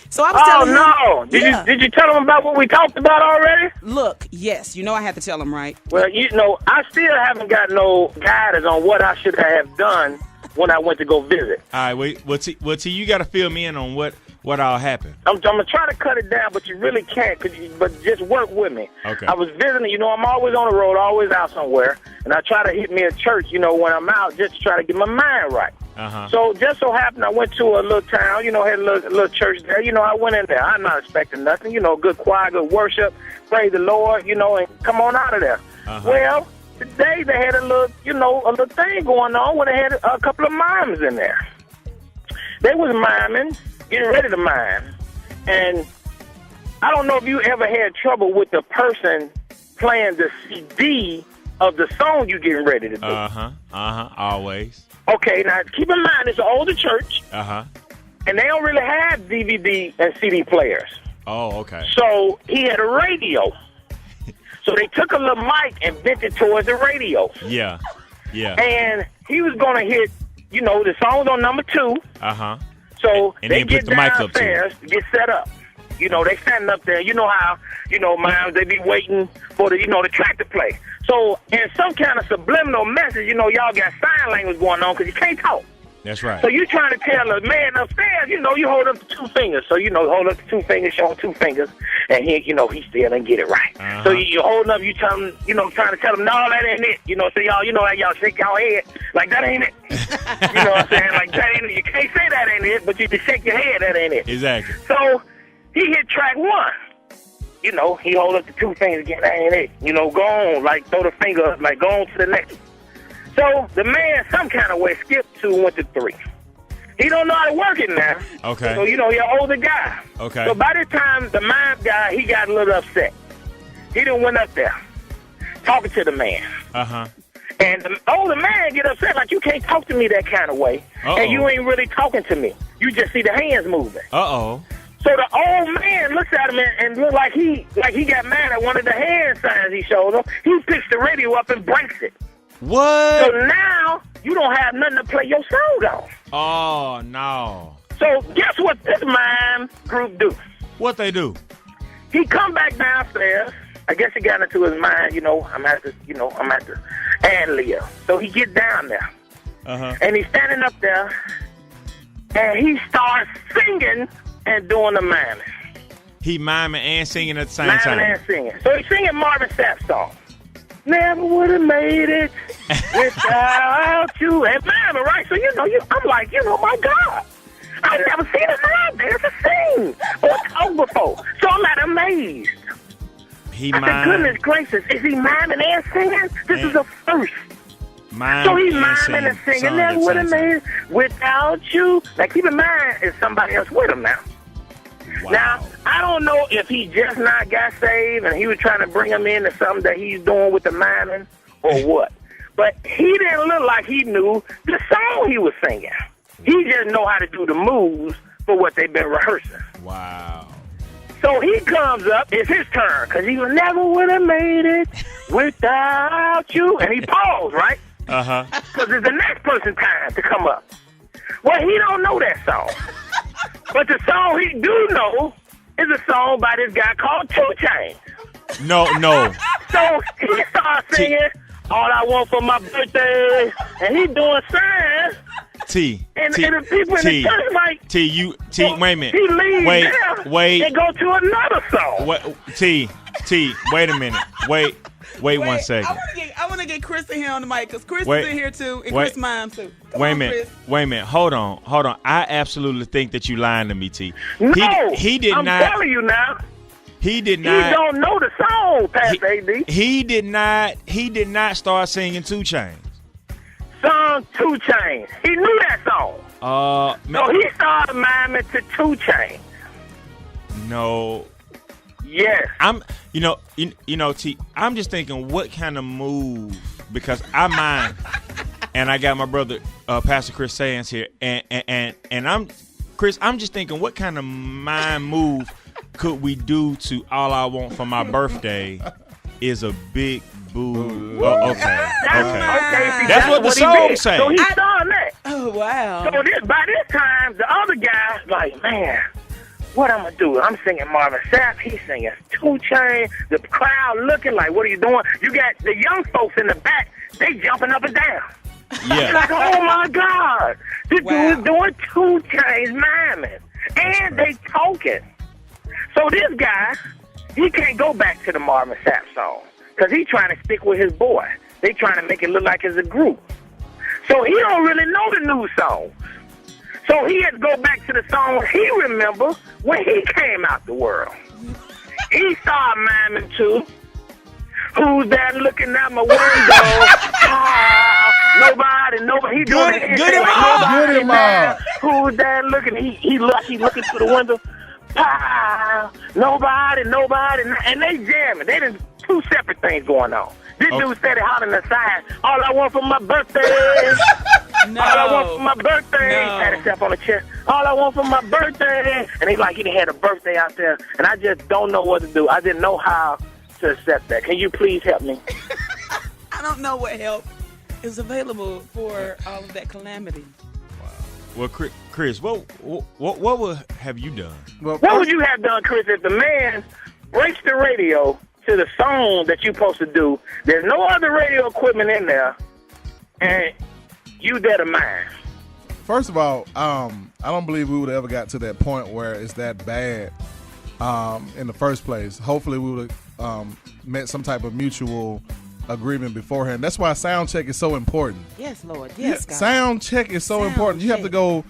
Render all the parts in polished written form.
So I was telling him. Oh, no. Did you tell him about what we talked about already? Look, yes. You know I had to tell him, right? Well, I still haven't got no guidance on what I should have done when I went to go visit. All right, wait. Well, T, you got to fill me in on what all happened. I'm going to try to cut it down, but you really can't. But just work with me. Okay. I was visiting. I'm always on the road, always out somewhere. And I try to hit me a church, when I'm out, just to try to get my mind right. Uh-huh. So just so happened I went to a little town, had a little church there. I went in there. I'm not expecting nothing. Good choir, good worship, praise the Lord, and come on out of there. Uh-huh. Well, today they had a little thing going on where they had a couple of mimes in there. They was miming, getting ready to mime. And I don't know if you ever had trouble with the person playing the CD of the song you getting ready to do. Always. Okay, now keep in mind it's an older church. Uh-huh. And they don't really have DVD and CD players. Oh, okay. So he had a radio. So they took a little mic and bent it towards the radio. Yeah. And he was going to hit, the song's on number 2. Uh-huh. So and they put get the mic up downstairs to get set up. They standing up there. You know how, mimes, they be waiting for the track to play. So in some kind of subliminal message, y'all got sign language going on because you can't talk. That's right. So you trying to tell a man upstairs, you hold up the 2 fingers. So, hold up the 2 fingers, showing 2 fingers, and he still didn't get it right. Uh-huh. So you holding up, you tell him, trying to tell him, no, that ain't it. So y'all shake y'all head like that ain't it. You know what I'm saying? Like that ain't it. You can't say that ain't it, but you can shake your head, that ain't it. Exactly. So he hit track 1. He hold up the 2 fingers again, that ain't it. Go on, like throw the finger up, like go on to the next. So the man, some kind of way, skipped 2, went to 3. He don't know how to work it now. Okay. So, you're an older guy. Okay. So by this time, the mime guy, he got a little upset. He done went up there, talking to the man. Uh-huh. And the older man get upset, like, you can't talk to me that kind of way. Uh-oh. And you ain't really talking to me. You just see the hands moving. Uh-oh. So the old man looks at him and look like he got mad at one of the hand signs he showed him. He picks the radio up and breaks it. What? So now you don't have nothing to play your song on. Oh, no. So guess what this mime group do? What they do? He come back downstairs. I guess he got into his mind, I'm at the ad-lib. So he get down there. Uh-huh. And he's standing up there, and he starts singing and doing the miming. He miming and singing at the same time. Miming and singing. So he's singing Marvin Sapp's song. Never would have made it without you. And miming, right? So, I'm like, my God. I've never seen a man dance a sing or talk before. So I'm not amazed. He I said, goodness gracious, is he miming and singing? This is a first. So he's miming and singing. Never would have made it without you. Now, keep in mind, it's somebody else with him now. Wow. Now, I don't know if he just not got saved and he was trying to bring him into something that he's doing with the miming or what. But he didn't look like he knew the song he was singing. He just know how to do the moves for what they've been rehearsing. Wow. So he comes up, it's his turn, because he never would have made it without you. And he paused, right? Uh-huh. Because it's the next person's time to come up. Well, he don't know that song. But the song he do know is a song by this guy called 2 Chainz. No. So he starts singing, All I Want for My Birthday, and he doing signs. And the people in the church like... wait a minute. He leaves there and go to another song. Wait a minute. Wait 1 second. I want to get Chris in here on the mic because Chris is in here too, and Chris mimes too. Wait a minute. Hold on. I absolutely think that you lying to me, T. No, he did I'm not. I'm telling you now. He did not. He don't know the song, Pastor AD. He did not start singing 2 Chainz. Song 2 Chainz. He knew that song. So he started miming to 2 Chainz. No. Yes. T. I'm just thinking, what kind of move? Because I mime, and I got my brother, Pastor Chris Sands here, and I'm just thinking, what kind of mime move could we do to All I Want for My Birthday is a big boo. Oh, okay. That's what the song say. So he started that. Oh, wow. So by this time, the other guy's like, man, what I'm going to do? I'm singing Marvin Sapp. He's singing 2 Chainz. The crowd looking like, what are you doing? You got the young folks in the back. They jumping up and down. Yeah. Like, oh, my God. This dude is doing 2 Chainz miming. And they talking. So this guy, he can't go back to the Marvin Sapp song because he trying to stick with his boy. They trying to make it look like it's a group. So he don't really know the new songs. So he had to go back to the song he remember when he came out the world. He started miming too. Who's that looking at my window? Nobody. He doing it. Good him up. Who's that looking? He looking through the window. Nobody. And they jamming. They done 2 separate things going on. This dude said it hot on the side. All I want for my birthday. No. All I want for my birthday. No. Pat himself on the chest. All I want for my birthday. And he like he done had a birthday out there. And I just don't know what to do. I didn't know how to accept that. Can you please help me? I don't know what help is available for all of that calamity. Well, Chris, what would have you done? Well, what would you have done, Chris, if the man breaks the radio to the song that you're supposed to do? There's no other radio equipment in there, and you dead of mine. First of all, I don't believe we would have ever got to that point where it's that bad in the first place. Hopefully, we would have met some type of mutual agreement beforehand. That's why sound check is so important. Yes, Lord. Yes, God. Sound check is so important. You have to check. go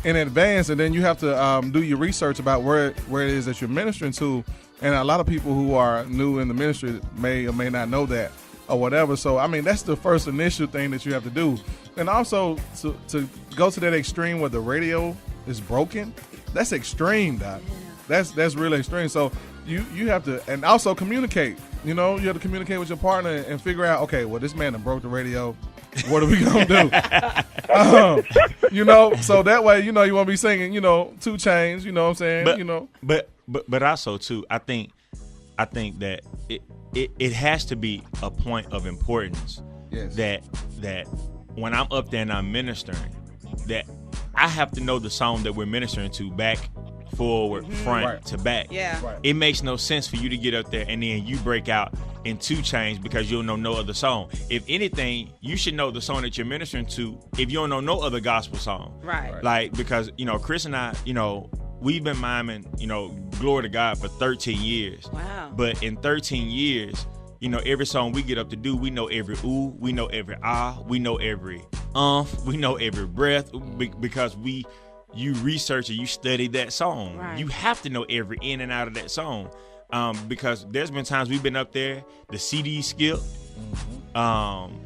in advance, and then you have to do your research about where it is that you're ministering to. And a lot of people who are new in the ministry may or may not know that or whatever. So, I mean, that's the first initial thing that you have to do. And also to go to that extreme where the radio is broken, that's extreme, Doc. Yeah. That's really extreme. So you have to, and also communicate. You know, you have to communicate with your partner and figure out, okay, well, this man done broke the radio. What are we going to do? You know, so that way, you know, you won't be singing, 2 Chainz, you know what I'm saying? But also, too, I think that it has to be a point of importance. Yes. that when I'm up there and I'm ministering, that I have to know the song that we're ministering to back, forward, front to back. Yeah. Right. It makes no sense for you to get up there and then you break out in 2 Chainz because you don't know no other song. If anything, you should know the song that you're ministering to if you don't know no other gospel song. Right. Like, because, Chris and I, we've been miming, Glory to God for 13 years. Wow. But in 13 years, every song we get up to do, we know every ooh, we know every ah, we know every we know every breath because you research and you study that song. Right. You have to know every in and out of that song. Because there's been times we've been up there, the CD skipped.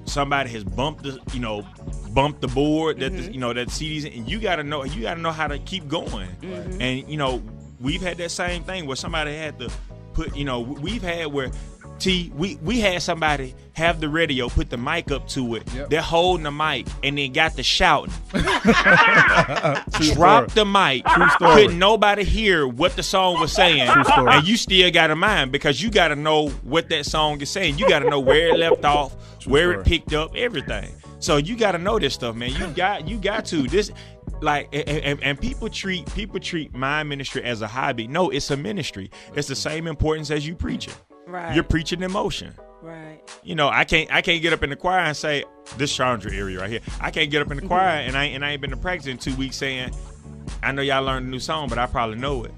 Somebody has bumped the board that that CD's in, and you gotta know how to keep going. And we've had that same thing where somebody had to put we've had where we had somebody have the radio, put the mic up to it. Yep. They're holding the mic and then got to shouting. Drop the mic. Couldn't nobody hear what the song was saying. And you still got a mind because you got to know what that song is saying. You got to know where it left off, where it picked up, everything. So you got to know this stuff, man. You got to this. Like, and people treat my ministry as a hobby. No, it's a ministry. It's the same importance as you preaching. Right. You're preaching emotion. Right. I can't get up in the choir and say this Chandra area right here. I can't get up in the choir and I ain't been to practice in 2 weeks saying, I know y'all learned a new song, but I probably know it.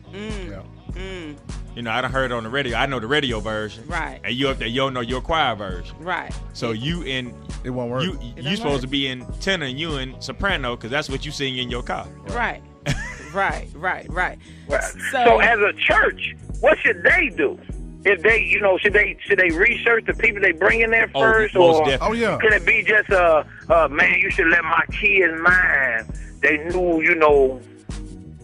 I done heard it on the radio. I know the radio version. Right. And you up there, you don't know your choir version. Right. So it won't work. You supposed to be in tenor and you in soprano because that's what you sing in your car. Right. Right. So as a church, what should they do? If they, should they research the people they bring in there first, or can it be just man, you should let my kids mind? They knew,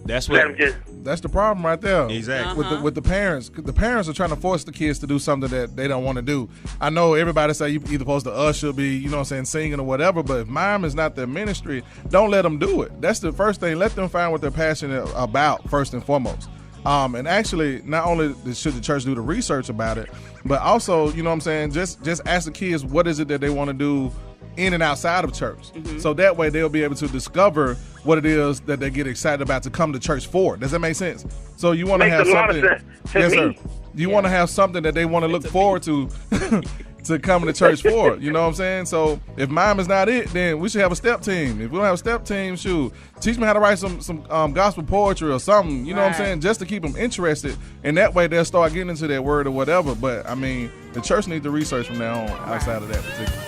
That's what. That's the problem right there. Exactly. With the parents. The parents are trying to force the kids to do something that they don't want to do. I know everybody say you either supposed to usher, be, singing or whatever, but if mime is not their ministry, don't let them do it. That's the first thing. Let them find what they're passionate about first and foremost. And actually, not only should the church do the research about it, but also, just ask the kids what is it that they want to do in and outside of church. So that way they'll be able to discover what it is that they get excited about to come to church for. Does that make sense? So you want to have Makes a lot of something. sense to Yes, me. sir. You want to have something that they want to look forward to to coming to church for. You know what I'm saying? So if mime is not it, then we should have a step team. If we don't have a step team, shoot, teach me how to write some gospel poetry or something. You know what I'm Right. saying? Just to keep them interested. And that way they'll start getting into that word or whatever. But I mean, the church needs to research from now on outside of that particular.